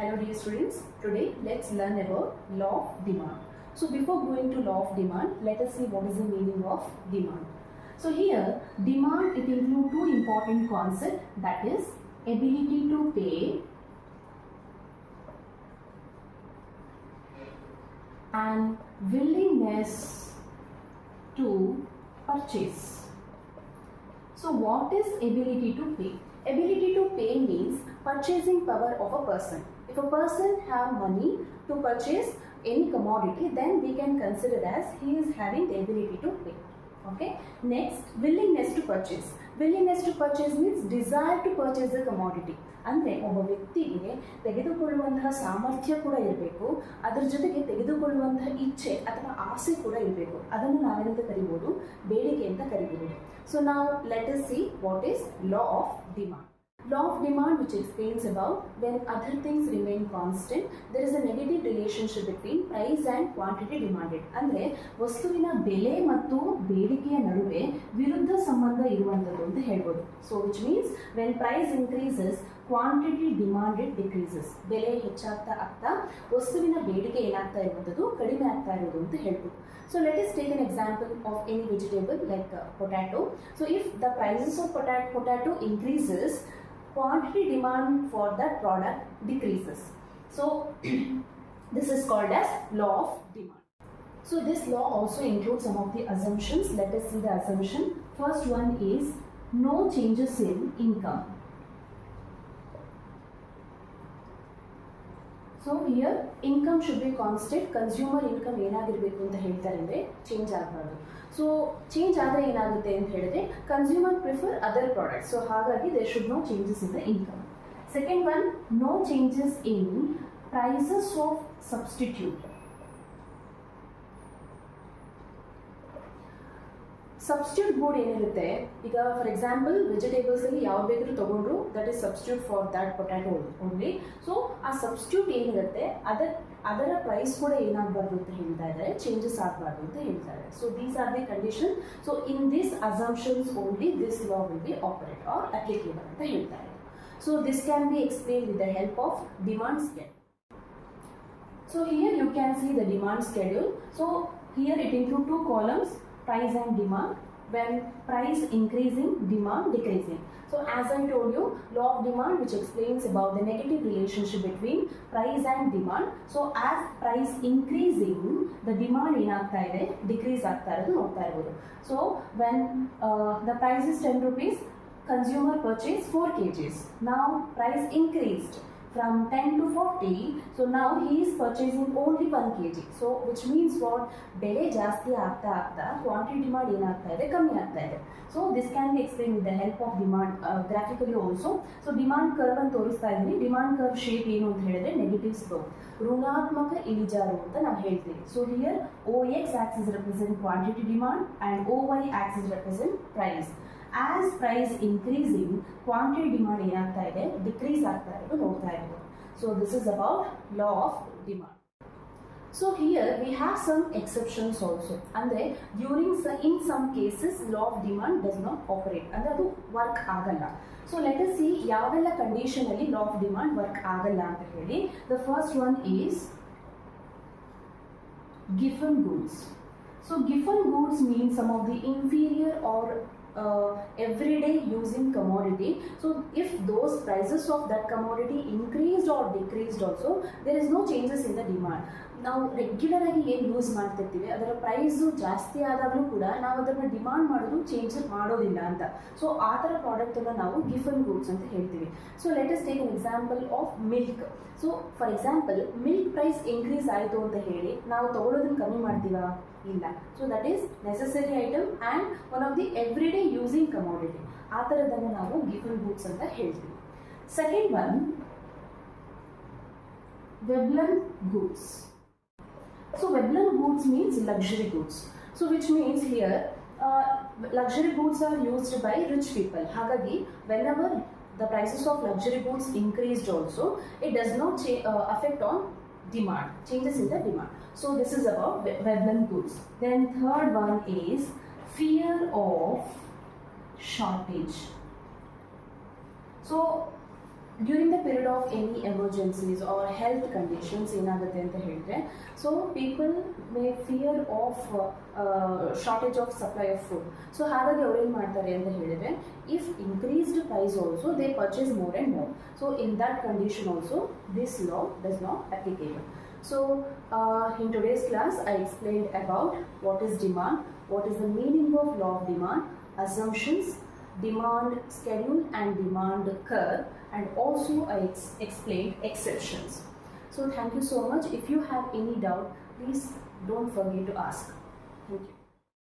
Hello dear students, today let's learn about law of demand. So before going to law of demand, let us see what is the meaning of demand. So here, demand it includes two important concepts, that is ability to pay and willingness to purchase. So what is ability to pay? Ability to pay means purchasing power of a person. If a person have money to purchase any commodity, then we can consider as he is having the ability to pay. Okay. Next, willingness to purchase. Willingness to purchase means desire to purchase the commodity. ಅಂದರೆ ಒಬ್ಬ ವ್ಯಕ್ತಿಗೆ ತೆಗೆದುಕೊಳ್ಳುವಂತಹ ಸಾಮರ್ಥ್ಯ ಕೂಡ ಇರಬೇಕು, ಅದರ ಜೊತೆಗೆ ತೆಗೆದುಕೊಳ್ಳುವಂತಹ ಇಚ್ಛೆ ಅಥವಾ ಆಸೆ ಕೂಡ ಇರಬೇಕು. ಅದನ್ನು ನಾವೇನಂತ ಕರಿಬಹುದು? ಬೇಡಿಕೆ ಅಂತ ಕರಿಬಹುದು. ಸೊ ನಾವು let us see what is law of demand. Law of demand, which explains about when other things remain constant, there is a negative relationship between price and quantity demanded. ಅಂದರೆ ವಸ್ತುವಿನ ಬೆಲೆ ಮತ್ತು ಬೇಡಿಕೆಯ ನಡುವೆ ವಿರುದ್ಧ ಸಂಬಂಧ ಇರುವಂಥದ್ದು ಅಂತ ಹೇಳ್ಬೋದು. So which means when price increases quantity demanded decreases. ಬೆಲೆ ಹೆಚ್ಚಾಗ್ತಾ ಆಗ್ತಾ ವಸ್ತುವಿನ ಬೇಡಿಕೆ ಏನಾಗ್ತಾ ಇರುವಂಥದ್ದು ಕಡಿಮೆ ಆಗ್ತಾ ಇರೋದು ಅಂತ ಹೇಳ್ಬೋದು. So let us take an example of any vegetable like potato. So if the prices of potato increases, quantity demand for that product decreases. So this is called as law of demand. So this law also includes some of the assumptions. Let us see the assumption. First one is no changes in income. So here income should be constant. Consumer income ಏನಾಗಿರಬೇಕು ಅಂತ ಹೇಳ್ತಾರೆ ಅಂದರೆ change ಆಗಬಾರ್ದು. So change ಆದರೆ ಏನಾಗುತ್ತೆ ಅಂತ ಹೇಳಿದ್ರೆ consumer prefer other products. So ಹಾಗಾಗಿ there should no changes in the income. Second one, no changes in prices of substitute. Substitute board ಏನಿರುತ್ತೆ, ಈಗ ಫಾರ್ ಎಕ್ಸಾಂಪಲ್ ವೆಜಿಟೇಬಲ್ಸ್ ಅಲ್ಲಿ ಯಾವ ಬೇಕಾದ್ರೂ ತಗೊಂಡ್ರು that is substitute for that potato only. So ಆ substitute ಏನಿರುತ್ತೆ ಅದರ ಪ್ರೈಸ್ ಕೂಡ ಏನಾಗಬಾರ್ದು ಅಂತ ಹೇಳ್ತಾ ಇದ್ದಾರೆ, ಚೇಂಜಸ್ ಆಗಬಾರ್ದು ಅಂತ ಹೇಳ್ತಾರೆ. So these are the condition. So in this assumptions only this law will be operate or applicable ಅಂತ ಹೇಳ್ತಾರೆ. So this can be explain with the help of demand schedule. So here you can see the demand schedule. So here it include two columns, price and demand. When price increasing, demand decreasing. So as I told you, law of demand which explains about the negative relationship between price and demand. So as price increasing, the demand ಏನಾಗ್ತಾ ಇದೆ decrease ಆಗ್ತಾ ಇರೋದು ನೋಡ್ತಾ ಇರಬಹುದು. So when the price is 10 rupees, consumer purchase 4 kgs. Now price increased from 10 to 40, so now he is purchasing only 1 kg. So which means what? ಬೆಲೆ ಜಾಸ್ತಿ ಆಗ್ತಾ ಆಗ್ತಾ ಕ್ವಾಂಟಿಟಿ ಡಿಮಾಂಡ್ ಏನಾಗ್ತಾ ಇದೆ ಕಮ್ಮಿ ಆಗ್ತಾ ಇದೆ. So this can be explain with the help of demand graphically also. So demand curve ಅಂತ ತೋರಿಸ್ತಾ ಇದ್ದೀನಿ. ಡಿಮಾಂಡ್ ಕರ್ವ್ ಶೇಪ್ ಏನು ಅಂತ ಹೇಳಿದ್ರೆ ನೆಗೆಟಿವ್ ಸ್ಲೋಪ್, ಋಣಾತ್ಮಕ ಇಳಿಜಾರು ಅಂತ ನಾವು ಹೇಳ್ತೀವಿ. So here OX axis represent quantity demand and OY axis represent price. As price increasing, quantity demand ಏನಾಗ್ತಾ ಇದೆ ಡಿಕ್ರೀಸ್ ಆಗ್ತಾ ಇರೋದು ನೋಡ್ತಾ ಇರ್ಬೋದು. So this is about law of demand. So here we have some exceptions also. ಅಂದರೆ in some cases law of demand does not operate, ಅಂದರೆ ಅದು work ಆಗಲ್ಲ. ಸೊ ಲೆಟ್ ಅಸ್ ಸಿ ಯಾವೆಲ್ಲ ಕಂಡೀಷನ್ ಅಲ್ಲಿ ಲಾ ಆಫ್ ಡಿಮಾಂಡ್ ವರ್ಕ್ ಆಗಲ್ಲ ಅಂತ ಹೇಳಿ. The first one is giffen goods. So giffen goods means some of the inferior or everyday using commodity. So if those prices of that commodity increased or decreased also, there is no changes in the demand. ನಾವು regular ಆಗಿ ಏನು use ಮಾಡ್ತಿರ್ತೀವಿ ಅದರ price ಜಾಸ್ತಿ ಆದಾಗಲೂ ಕೂಡ ನಾವು ಅದನ್ನು demand ಮಾಡೋದು ಚೇಂಜ್ ಮಾಡೋದಿಲ್ಲ ಅಂತ. ಸೊ ಆ ಥರ ಪ್ರಾಡಕ್ಟನ್ನು ನಾವು ಗಿಫನ್ ಗೂಡ್ಸ್ ಅಂತ ಹೇಳ್ತೀವಿ. So let us take an example of milk. So for example milk price increase ಆಯಿತು ಅಂತ ಹೇಳಿ ನಾವು ತಗೊಳ್ಳೋದನ್ನು ಕಮ್ಮಿ ಮಾಡ್ತೀವಾ? ಇಲ್ಲ. So that is necessary item and one of the every day using commodity. ಆ ಥರದನ್ನು ನಾವು ಗಿಫನ್ ಗೂಡ್ಸ್ ಅಂತ ಹೇಳ್ತೀವಿ. Second one, Veblen goods. So Veblen goods means luxury goods. So which means here luxury goods are used by rich people. Hagagi whenever the prices of luxury goods increased also, it does not affect on demand, changes in the demand. So this is about Veblen goods. Then third one is fear of shortage. So during the period of any emergencies or health conditions ಏನಾಗುತ್ತೆ ಅಂತ ಹೇಳಿದ್ರೆ, so people may fear of shortage of supply of food. So ಹಾಗಾಗಿ ಅವ್ರೇನು ಮಾಡ್ತಾರೆ ಅಂತ ಹೇಳಿದ್ರೆ, if increased price also they purchase more and more. So in that condition also this law does not applicable. So in today's class I explained about what is demand, what is the meaning of law of demand, assumptions, demand schedule and demand curve, and also I explained exceptions. So thank you so much. If you have any doubt, please don't forget to ask. Thank you.